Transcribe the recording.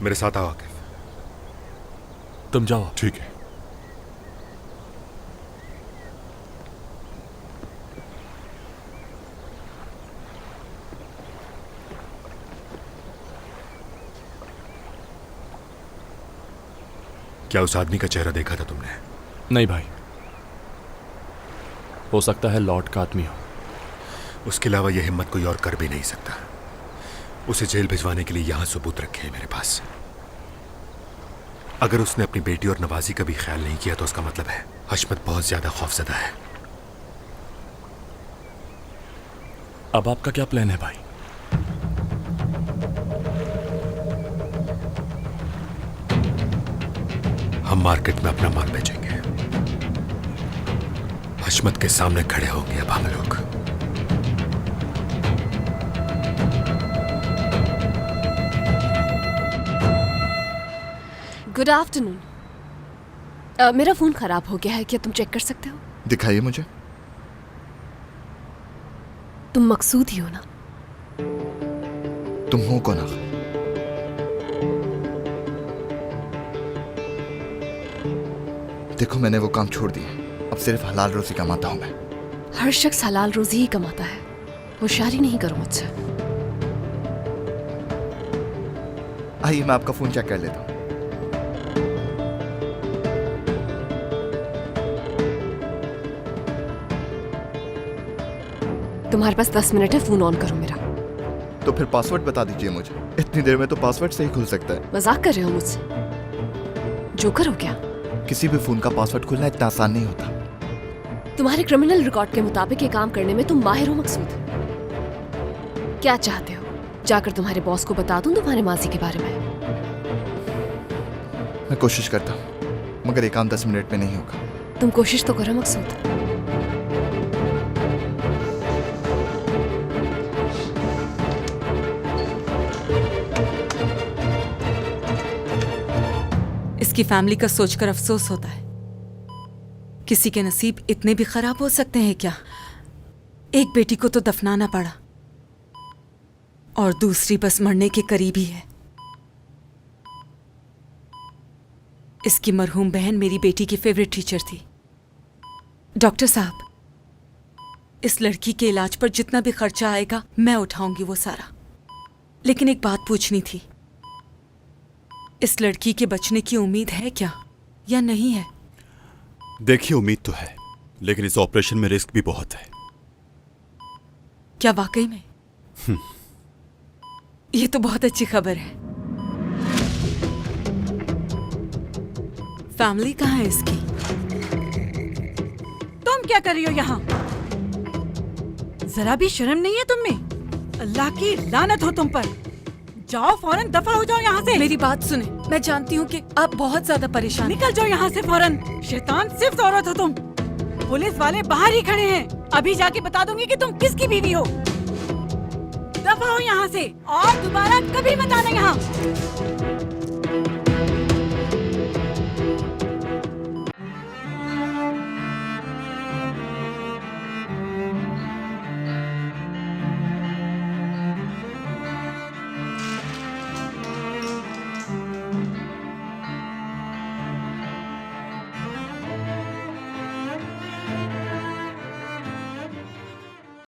मेरे साथ आओ आकिफ। तुम जाओ। ठीक है। क्या उस आदमी का चेहरा देखा था तुमने? नहीं भाई, हो सकता है लॉर्ड का आदमी हो। उसके अलावा यह हिम्मत कोई और कर भी नहीं सकता। उसे जेल भिजवाने के लिए यहां सबूत रखे हैं मेरे पास। अगर उसने अपनी बेटी और नवाजी का भी ख्याल नहीं किया तो उसका मतलब है हशमत बहुत ज्यादा खौफजदा है। अब आपका क्या प्लान है भाई? हम मार्केट में अपना माल बेचेंगे। हशमत के सामने खड़े होंगे अब हम लोग। Good afternoon. मेरा फोन खराब हो गया है, क्या तुम चेक कर सकते हो? दिखाइए मुझे। तुम मकसूद ही हो ना? तुम हो कौन आखिर? देखो मैंने वो काम छोड़ दिया, अब सिर्फ हलाल रोजी कमाता हूं मैं। हर शख्स हलाल रोजी ही कमाता है, होशियारी नहीं करो मुझसे। आइए मैं आपका फोन चेक कर लेता हूं। तुम्हारे पास 10 मिनट है, फोन ऑन करो मेरा। तो फिर पासवर्ड बता दीजिए मुझे। इतनी देर में तो पासवर्ड से ही खुल सकता है। मजाक कर रहे हो मुझसे? जोकर हो क्या? किसी भी फोन का पासवर्ड खोलना इतना आसान नहीं होता। तुम्हारे क्रिमिनल रिकॉर्ड के मुताबिक ये काम करने में तुम माहिर हो मकसूद। क्या चाहते हो? जाकर तुम्हारे बॉस को बता दूं तुम्हारे माजी के बारे में? मैं कोशिश करता हूँ, मगर ये काम 10 मिनट में नहीं होगा। तुम कोशिश तो करो मकसूद। इसकी फैमिली का सोचकर अफसोस होता है। किसी के नसीब इतने भी खराब हो सकते हैं क्या? एक बेटी को तो दफनाना पड़ा और दूसरी बस मरने के करीब ही है। इसकी मरहूम बहन मेरी बेटी की फेवरेट टीचर थी। डॉक्टर साहब, इस लड़की के इलाज पर जितना भी खर्चा आएगा मैं उठाऊंगी वो सारा। लेकिन एक बात पूछनी थी, इस लड़की के बचने की उम्मीद है क्या या नहीं है? देखिए उम्मीद तो है, लेकिन इस ऑपरेशन में रिस्क भी बहुत है। क्या वाकई में? ये तो बहुत अच्छी खबर है। फैमिली कहाँ है इसकी? तुम क्या कर रही हो यहाँ? जरा भी शर्म नहीं है तुम में? अल्लाह की लानत हो तुम पर। जाओ फौरन, दफा हो जाओ यहाँ से। मेरी बात सुने, मैं जानती हूँ कि आप बहुत ज्यादा परेशान हैं। निकल जाओ यहाँ से फौरन। शैतान सिर्फ औरत हो तुम। पुलिस वाले बाहर ही खड़े हैं, अभी जाके बता दूंगी कि तुम किसकी बीवी हो। दफा हो यहाँ से और दोबारा कभी मत आना यहाँ।